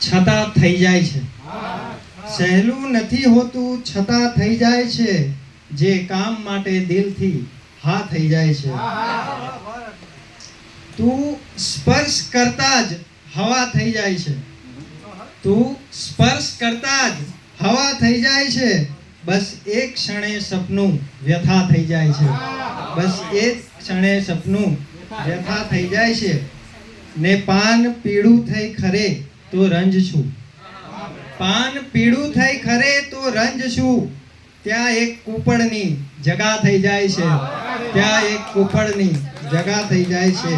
છતાં થઈ જાય છે. સહેલું નથી હોતું છતાં થઈ જાય છે. જે કામ માટે દિલથી હા થઈ જાય છે. તું સ્પર્શ કરતા જ હવા થઈ જાય છે. તું સ્પર્શ કરતા જ હવા થઈ જાય છે. બસ એક ક્ષણે સપનું વ્યથા થઈ જાય છે. બસ એક ક્ષણે સપનું વ્યથા થઈ જાય છે. ને પાન પીળું થઈ ખરે તો રંજ છું. પાન પીળું થઈ ખરે તો રંજ છું. ત્યાં એક કૂપળની જગા થઈ જાય છે. ત્યાં એક કૂપળની જગા થઈ જાય છે.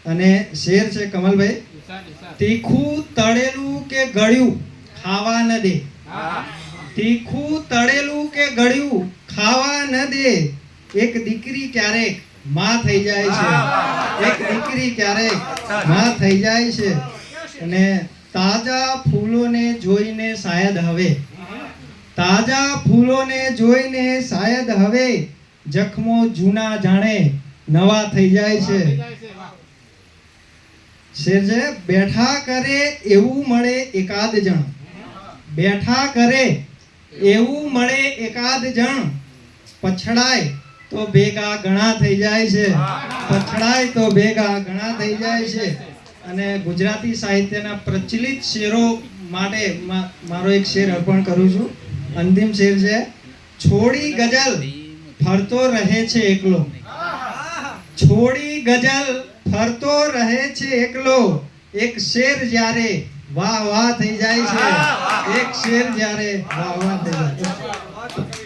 અને શેર છે કમલભાઈ, તીખું તળેલું કે ગળ્યું ખાવા ન દે. તીખું તળેલું કે ગળ્યું ખાવા ન દે. એક દીકરી ક્યારેક માં થઈ જાય છે. એક દીકરી ક્યારેક માં થઈ જાય છે. અને તાજા ફૂલોને જોઈને શાયદ હવે, તાજા ફૂલોને જોઈને શાયદ હવે જખમો જૂના જાણે નવા થઈ જાય છે. શેર છે, બેઠા કરે એવું મળે એકાદ જણ. બેઠા કરે એવું મળે એકાદ જણ. પછડાય તો ભેગા ઘણા થઈ જાય છે. પછડાય તો ભેગા ઘણા થઈ જાય છે. અને ગુજરાતી સાહિત્યના પ્રચલિત શેરો માટે મારો એક શેર અર્પણ કરું છું. અંતિમ શેર છે, છોડી ગઝલ ફરતો રહે છે એકલો. છોડી ગઝલ ફરતો રહે છે એકલો. એક શેર જ્યારે વાહ વાહ થઈ જાય છે. એક શેર જ્યારે વાહ વાહ થઈ જાય છે.